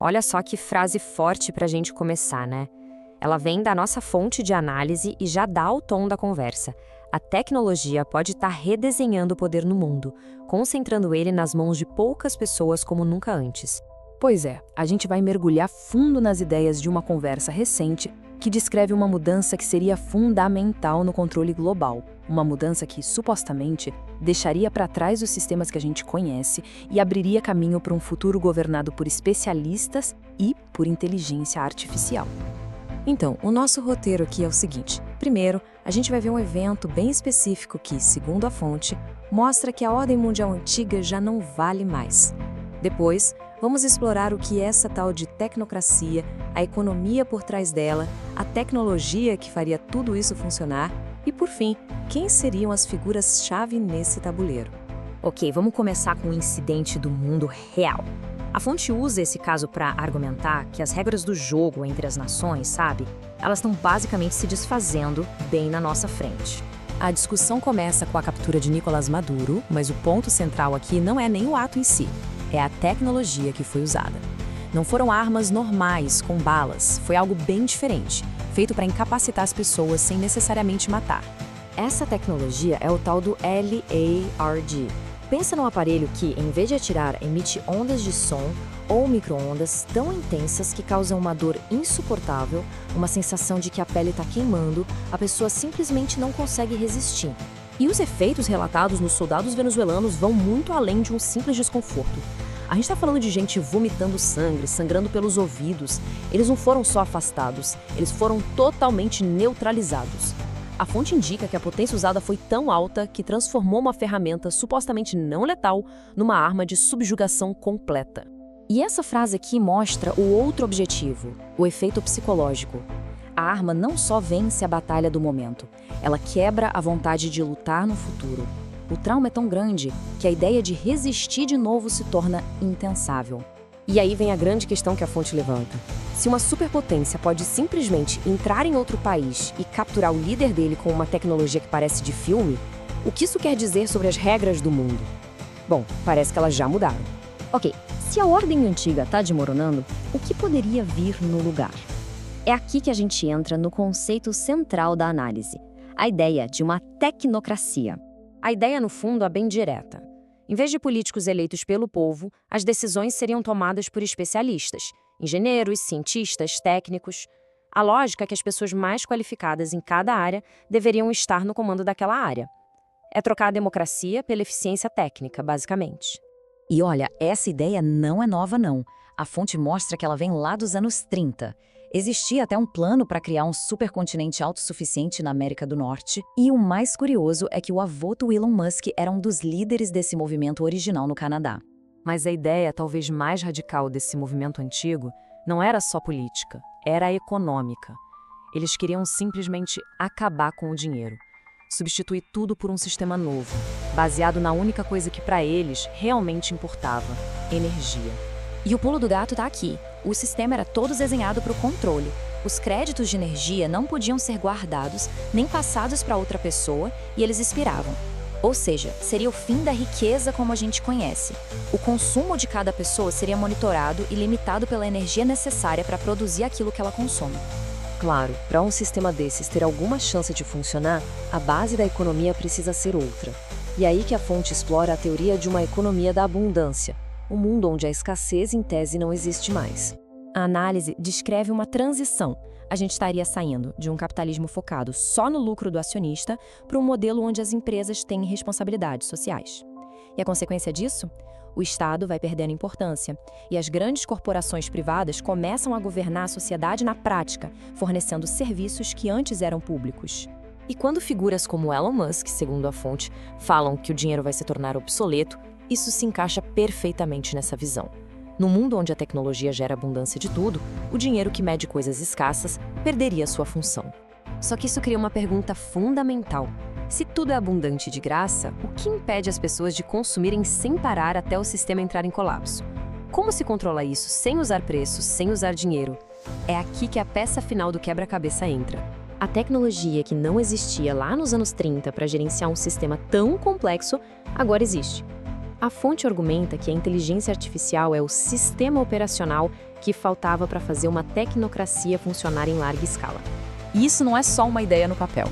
Olha só que frase forte para a gente começar, né? Ela vem da nossa fonte de análise e já dá o tom da conversa. A tecnologia pode estar redesenhando o poder no mundo, concentrando ele nas mãos de poucas pessoas como nunca antes. Pois é, a gente vai mergulhar fundo nas ideias de uma conversa recente que descreve uma mudança que seria fundamental no controle global. Uma mudança que, supostamente, deixaria para trás os sistemas que a gente conhece e abriria caminho para um futuro governado por especialistas e por inteligência artificial. Então, o nosso roteiro aqui é o seguinte. Primeiro, a gente vai ver um evento bem específico que, segundo a fonte, mostra que a ordem mundial antiga já não vale mais. Depois, vamos explorar o que é essa tal de tecnocracia, a economia por trás dela, a tecnologia que faria tudo isso funcionar e, por fim, quem seriam as figuras-chave nesse tabuleiro. Ok, vamos começar com um incidente do mundo real. A fonte usa esse caso para argumentar que as regras do jogo entre as nações, sabe? Elas estão basicamente se desfazendo bem na nossa frente. A discussão começa com a captura de Nicolás Maduro, mas o ponto central aqui não é nem o ato em si, é a tecnologia que foi usada. Não foram armas normais, com balas, foi algo bem diferente, feito para incapacitar as pessoas sem necessariamente matar. Essa tecnologia é o tal do LARD. Pensa num aparelho que, em vez de atirar, emite ondas de som ou micro-ondas tão intensas que causam uma dor insuportável, uma sensação de que a pele está queimando, a pessoa simplesmente não consegue resistir. E os efeitos relatados nos soldados venezuelanos vão muito além de um simples desconforto. A gente está falando de gente vomitando sangue, sangrando pelos ouvidos. Eles não foram só afastados, eles foram totalmente neutralizados. A fonte indica que a potência usada foi tão alta que transformou uma ferramenta supostamente não letal numa arma de subjugação completa. E essa frase aqui mostra o outro objetivo, o efeito psicológico. A arma não só vence a batalha do momento, ela quebra a vontade de lutar no futuro. O trauma é tão grande que a ideia de resistir de novo se torna impensável. E aí vem a grande questão que a fonte levanta. Se uma superpotência pode simplesmente entrar em outro país e capturar o líder dele com uma tecnologia que parece de filme, o que isso quer dizer sobre as regras do mundo? Bom, parece que elas já mudaram. Ok, se a ordem antiga está desmoronando, o que poderia vir no lugar? É aqui que a gente entra no conceito central da análise, a ideia de uma tecnocracia. A ideia, no fundo, é bem direta. Em vez de políticos eleitos pelo povo, as decisões seriam tomadas por especialistas, engenheiros, cientistas, técnicos. A lógica é que as pessoas mais qualificadas em cada área deveriam estar no comando daquela área. É trocar a democracia pela eficiência técnica, basicamente. E olha, essa ideia não é nova não. A fonte mostra que ela vem lá dos anos 30. Existia até um plano para criar um supercontinente autossuficiente na América do Norte, e o mais curioso é que o avô do Elon Musk era um dos líderes desse movimento original no Canadá. Mas a ideia talvez mais radical desse movimento antigo não era só política, era econômica. Eles queriam simplesmente acabar com o dinheiro, substituir tudo por um sistema novo, baseado na única coisa que para eles realmente importava: energia. E o pulo do gato está aqui. O sistema era todo desenhado para o controle. Os créditos de energia não podiam ser guardados nem passados para outra pessoa e eles expiravam. Ou seja, seria o fim da riqueza como a gente conhece. O consumo de cada pessoa seria monitorado e limitado pela energia necessária para produzir aquilo que ela consome. Claro, para um sistema desses ter alguma chance de funcionar, a base da economia precisa ser outra. E aí que a fonte explora a teoria de uma economia da abundância, um mundo onde a escassez em tese não existe mais. A análise descreve uma transição. A gente estaria saindo de um capitalismo focado só no lucro do acionista para um modelo onde as empresas têm responsabilidades sociais. E a consequência disso? O Estado vai perdendo importância e as grandes corporações privadas começam a governar a sociedade na prática, fornecendo serviços que antes eram públicos. E quando figuras como Elon Musk, segundo a fonte, falam que o dinheiro vai se tornar obsoleto, isso se encaixa perfeitamente nessa visão. No mundo onde a tecnologia gera abundância de tudo, o dinheiro que mede coisas escassas perderia sua função. Só que isso cria uma pergunta fundamental. Se tudo é abundante e de graça, o que impede as pessoas de consumirem sem parar até o sistema entrar em colapso? Como se controla isso sem usar preços, sem usar dinheiro? É aqui que a peça final do quebra-cabeça entra. A tecnologia que não existia lá nos anos 30 para gerenciar um sistema tão complexo, agora existe. A fonte argumenta que a inteligência artificial é o sistema operacional que faltava para fazer uma tecnocracia funcionar em larga escala. E isso não é só uma ideia no papel.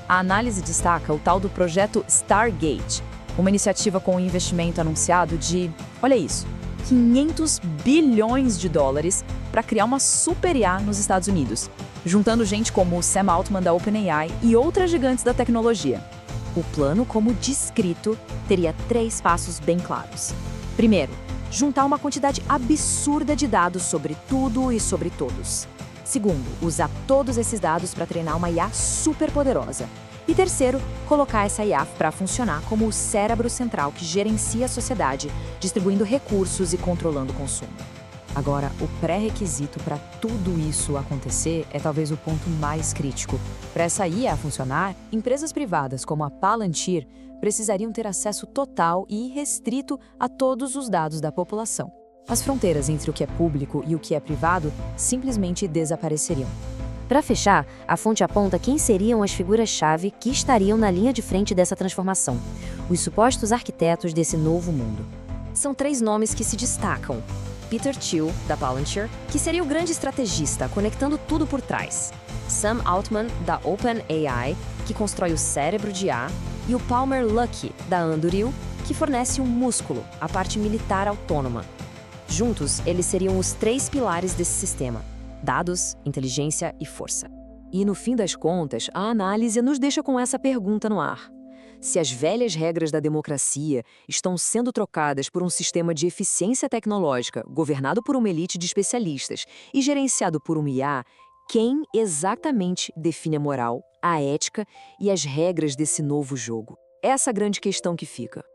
A análise destaca o tal do projeto Stargate, uma iniciativa com um investimento anunciado de, olha isso, 500 bilhões de dólares para criar uma super IA nos Estados Unidos, juntando gente como o Sam Altman da OpenAI e outras gigantes da tecnologia. O plano, como descrito, teria 3 passos bem claros. Primeiro, juntar uma quantidade absurda de dados sobre tudo e sobre todos. Segundo, usar todos esses dados para treinar uma IA super poderosa. E terceiro, colocar essa IA para funcionar como o cérebro central que gerencia a sociedade, distribuindo recursos e controlando o consumo. Agora, o pré-requisito para tudo isso acontecer é talvez o ponto mais crítico. Para essa IA funcionar, empresas privadas como a Palantir precisariam ter acesso total e irrestrito a todos os dados da população. As fronteiras entre o que é público e o que é privado simplesmente desapareceriam. Para fechar, a fonte aponta quem seriam as figuras-chave que estariam na linha de frente dessa transformação, os supostos arquitetos desse novo mundo. São 3 nomes que se destacam. Peter Thiel, da Palantir, que seria o grande estrategista, conectando tudo por trás. Sam Altman, da OpenAI, que constrói o cérebro de IA. E o Palmer Luckey, da Anduril, que fornece um músculo, a parte militar autônoma. Juntos, eles seriam os 3 pilares desse sistema: dados, inteligência e força. E no fim das contas, a análise nos deixa com essa pergunta no ar. Se as velhas regras da democracia estão sendo trocadas por um sistema de eficiência tecnológica governado por uma elite de especialistas e gerenciado por uma IA, quem exatamente define a moral, a ética e as regras desse novo jogo? Essa é a grande questão que fica.